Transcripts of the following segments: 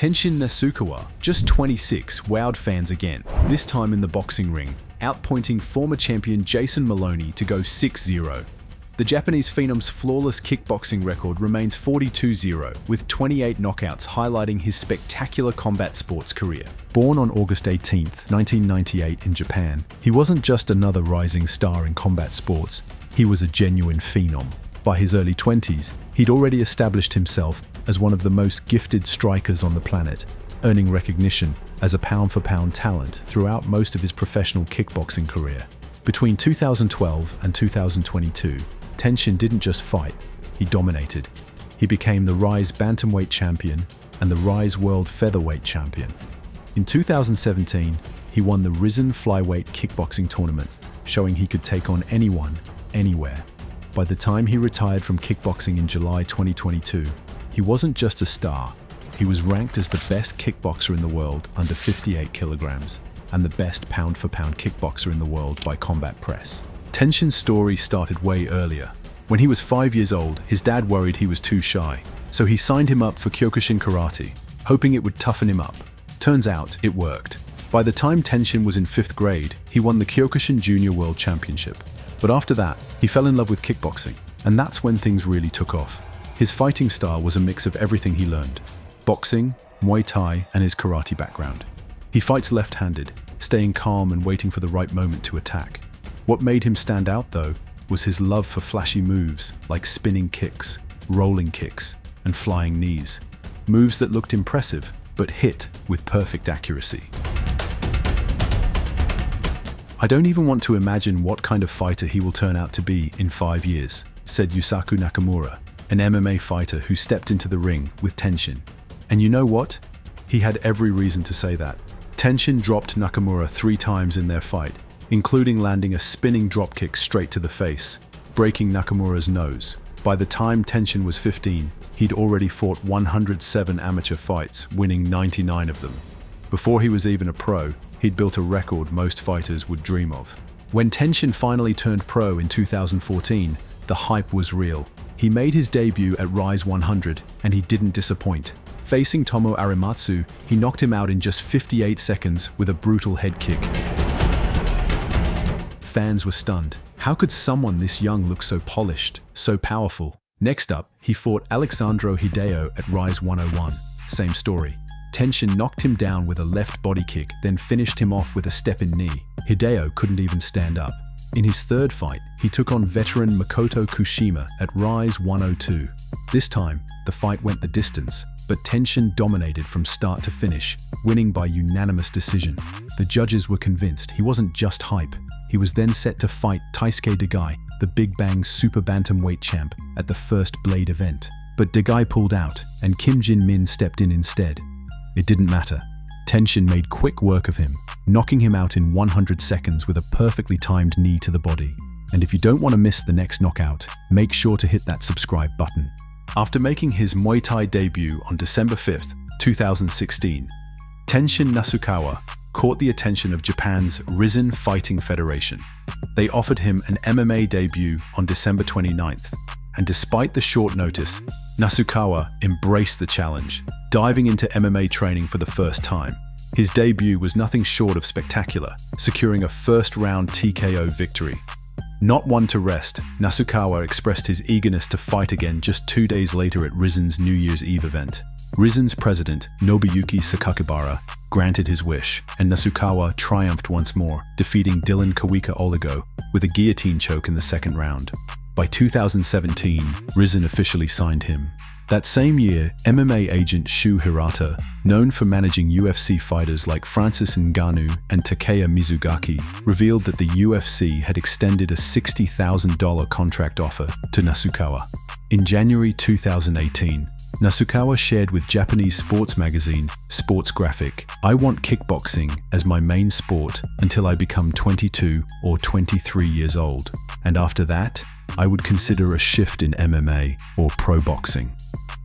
Tenshin Nasukawa, just 26, wowed fans again, this time in the boxing ring, outpointing former champion Jason Maloney to go 6-0. The Japanese phenom's flawless kickboxing record remains 42-0, with 28 knockouts highlighting his spectacular combat sports career. Born on August 18, 1998 in Japan, he wasn't just another rising star in combat sports, he was a genuine phenom. By his early 20s, he'd already established himself as one of the most gifted strikers on the planet, earning recognition as a pound-for-pound talent throughout most of his professional kickboxing career. Between 2012 and 2022, Tenshin didn't just fight, he dominated. He became the RISE Bantamweight Champion and the RISE World Featherweight Champion. In 2017, he won the Risen Flyweight Kickboxing Tournament, showing he could take on anyone, anywhere. By the time he retired from kickboxing in July 2022, he wasn't just a star, he was ranked as the best kickboxer in the world under 58 kilograms and the best pound-for-pound kickboxer in the world by Combat Press. Tenshin's story started way earlier. When he was 5 years old, his dad worried he was too shy, so he signed him up for Kyokushin karate, hoping it would toughen him up. Turns out, it worked. By the time Tenshin was in 5th grade, he won the Kyokushin Junior World Championship. But after that, he fell in love with kickboxing, and that's when things really took off. His fighting style was a mix of everything he learned: boxing, Muay Thai, and his karate background. He fights left-handed, staying calm and waiting for the right moment to attack. What made him stand out, though, was his love for flashy moves like spinning kicks, rolling kicks, and flying knees. Moves that looked impressive, but hit with perfect accuracy. "I don't even want to imagine what kind of fighter he will turn out to be in 5 years," said Yusaku Nakamura, an MMA fighter who stepped into the ring with Tenshin. And you know what? He had every reason to say that. Tenshin dropped Nakamura 3 times in their fight, including landing a spinning dropkick straight to the face, breaking Nakamura's nose. By the time Tenshin was 15, he'd already fought 107 amateur fights, winning 99 of them. Before he was even a pro, he'd built a record most fighters would dream of. When Tenshin finally turned pro in 2014, the hype was real. He made his debut at RISE 100, and he didn't disappoint. Facing Tomo Arimatsu, he knocked him out in just 58 seconds with a brutal head kick. Fans were stunned. How could someone this young look so polished, so powerful? Next up, he fought Alexandro Hideo at RISE 101. Same story. Tenshin knocked him down with a left body kick, then finished him off with a step-in knee. Hideo couldn't even stand up. In his third fight, he took on veteran Makoto Kushima at RISE 102. This time, the fight went the distance, but Tenshin dominated from start to finish, winning by unanimous decision. The judges were convinced he wasn't just hype. He was then set to fight Taisuke Dagai, the Big Bang Super Bantamweight champ, at the first Blade event. But Dagai pulled out, and Kim Jin-min stepped in instead. It didn't matter. Tenshin made quick work of him, knocking him out in 100 seconds with a perfectly timed knee to the body. And if you don't want to miss the next knockout, make sure to hit that subscribe button. After making his Muay Thai debut on December 5, 2016, Tenshin Nasukawa caught the attention of Japan's Risen Fighting Federation. They offered him an MMA debut on December 29th, and despite the short notice, Nasukawa embraced the challenge, diving into MMA training for the first time. His debut was nothing short of spectacular, securing a first-round TKO victory. Not one to rest, Nasukawa expressed his eagerness to fight again just 2 days later at Risen's New Year's Eve event. Risen's president, Nobuyuki Sakakibara, granted his wish, and Nasukawa triumphed once more, defeating Dylan Kawika Oligo with a guillotine choke in the second round. By 2017, Risen officially signed him. That same year, MMA agent Shu Hirata, known for managing UFC fighters like Francis Ngannou and Takeya Mizugaki, revealed that the UFC had extended a $60,000 contract offer to Nasukawa. In January 2018, Nasukawa shared with Japanese sports magazine Sports Graphic, "I want kickboxing as my main sport until I become 22 or 23 years old. And after that, I would consider a shift in MMA or pro boxing."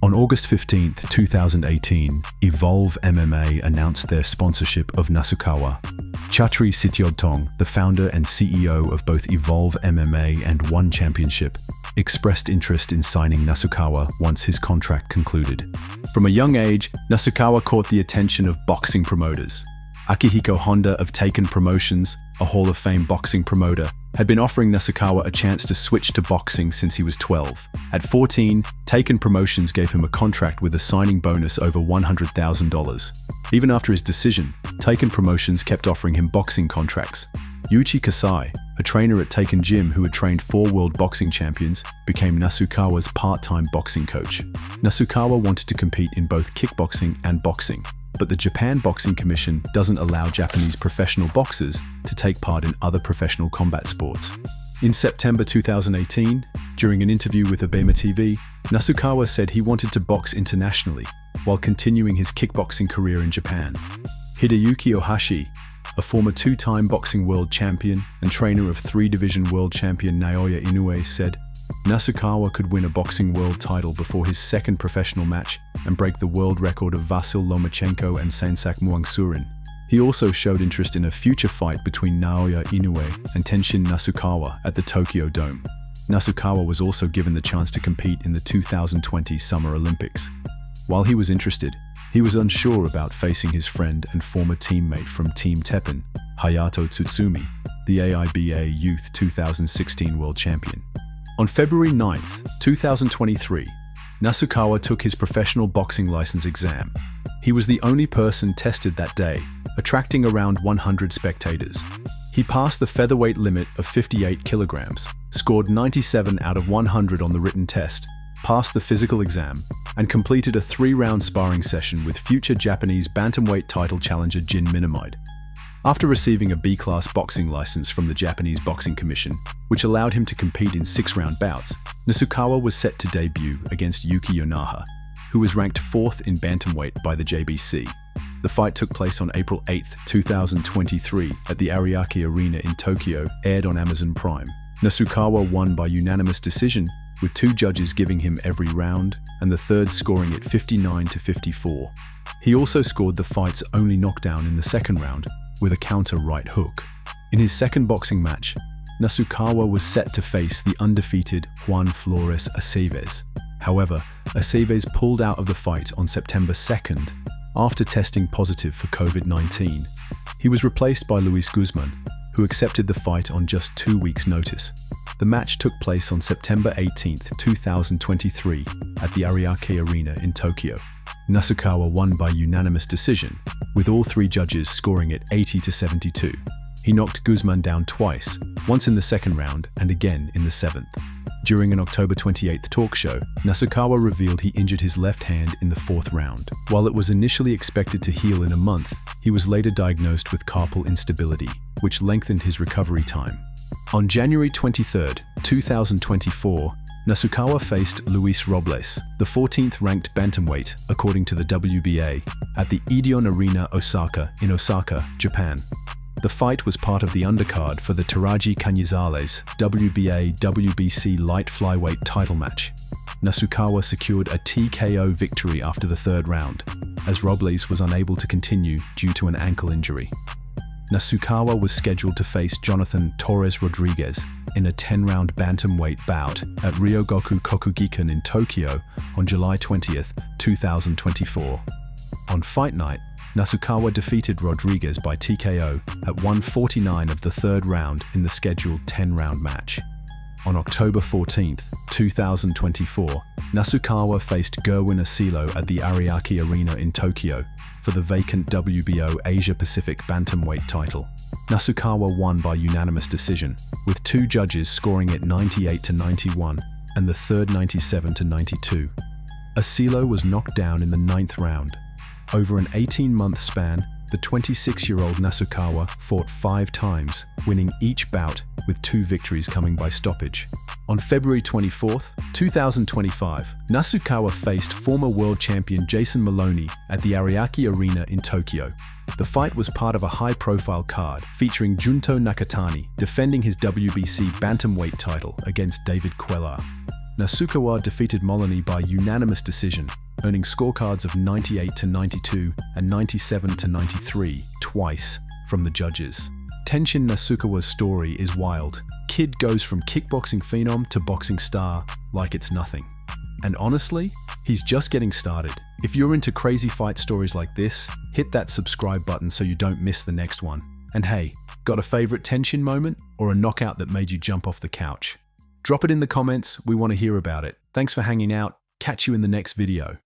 On August 15, 2018, Evolve MMA announced their sponsorship of Nasukawa. Chatri Sitiodtong, the founder and CEO of both Evolve MMA and One Championship, expressed interest in signing Nasukawa once his contract concluded. From a young age, Nasukawa caught the attention of boxing promoters. Akihiko Honda of Taken Promotions, a Hall of Fame boxing promoter, had been offering Nasukawa a chance to switch to boxing since he was 12. At 14, Taken Promotions gave him a contract with a signing bonus over $100,000. Even after his decision, Taken Promotions kept offering him boxing contracts. Yuichi Kasai, a trainer at Taken Gym who had trained 4 world boxing champions, became Nasukawa's part-time boxing coach. Nasukawa wanted to compete in both kickboxing and boxing, but the Japan Boxing Commission doesn't allow Japanese professional boxers to take part in other professional combat sports. In September 2018, during an interview with Abema TV, Nasukawa said he wanted to box internationally while continuing his kickboxing career in Japan. Hideyuki Ohashi, a former 2-time boxing world champion and trainer of 3-division world champion Naoya Inoue, said Nasukawa could win a boxing world title before his second professional match and break the world record of Vasyl Lomachenko and Sansak Muangsurin. He also showed interest in a future fight between Naoya Inoue and Tenshin Nasukawa at the Tokyo Dome. Nasukawa was also given the chance to compete in the 2020 Summer Olympics. While he was interested, he was unsure about facing his friend and former teammate from Team Teppen, Hayato Tsutsumi, the AIBA Youth 2016 World Champion. On February 9, 2023, Nasukawa took his professional boxing license exam. He was the only person tested that day, attracting around 100 spectators. He passed the featherweight limit of 58 kilograms, scored 97 out of 100 on the written test, passed the physical exam, and completed a 3-round sparring session with future Japanese bantamweight title challenger Jin Minamide. After receiving a B-class boxing license from the Japanese Boxing Commission, which allowed him to compete in 6-round bouts, Nasukawa was set to debut against Yuki Yonaha, who was ranked 4th in bantamweight by the JBC. The fight took place on April 8, 2023 at the Ariake Arena in Tokyo, aired on Amazon Prime. Nasukawa won by unanimous decision, with 2 judges giving him every round and the third scoring it 59-54. He also scored the fight's only knockdown in the second round, with a counter right hook. In his second boxing match, Nasukawa was set to face the undefeated Juan Flores Aceves. However, Aceves pulled out of the fight on September 2nd after testing positive for COVID-19. He was replaced by Luis Guzman, who accepted the fight on just 2 weeks' notice. The match took place on September 18, 2023 at the Ariake Arena in Tokyo. Nasukawa won by unanimous decision, with all 3 judges scoring it 80-72. He knocked Guzman down twice, once in the second round and again in the 7th. During an October 28th talk show, Nasukawa revealed he injured his left hand in the 4th round. While it was initially expected to heal in a month, he was later diagnosed with carpal instability, which lengthened his recovery time. On January 23, 2024, Nasukawa faced Luis Robles, the 14th ranked bantamweight according to the WBA, at the Edion Arena Osaka in Osaka, Japan. The fight was part of the undercard for the Taraji Canizales WBA-WBC light flyweight title match. Nasukawa secured a TKO victory after the 3rd round, as Robles was unable to continue due to an ankle injury. Nasukawa was scheduled to face Jonathan Torres Rodriguez in a 10-round bantamweight bout at Ryogoku Kokugikan in Tokyo on July 20, 2024. On fight night, Nasukawa defeated Rodriguez by TKO at 1:49 of the 3rd round in the scheduled 10-round match. On October 14, 2024, Nasukawa faced Gerwin Asilo at the Ariake Arena in Tokyo for the vacant WBO Asia-Pacific bantamweight title. Nasukawa won by unanimous decision, with 2 judges scoring it 98-91 and the third 97-92. Asilo was knocked down in the 9th round. Over an 18-month span, the 26-year-old Nasukawa fought 5 times, winning each bout with 2 victories coming by stoppage. On February 24, 2025, Nasukawa faced former world champion Jason Maloney at the Ariake Arena in Tokyo. The fight was part of a high-profile card featuring Junto Nakatani defending his WBC bantamweight title against David Quellar. Nasukawa defeated Maloney by unanimous decision, earning scorecards of 98-92 and 97-93 twice from the judges. Tenshin Nasukawa's story is wild. kid goes from kickboxing phenom to boxing star like it's nothing. And honestly, he's just getting started. If you're into crazy fight stories like this, hit that subscribe button so you don't miss the next one. And hey, got a favorite Tenshin moment or a knockout that made you jump off the couch? Drop it in the comments, we want to hear about it. Thanks for hanging out, catch you in the next video.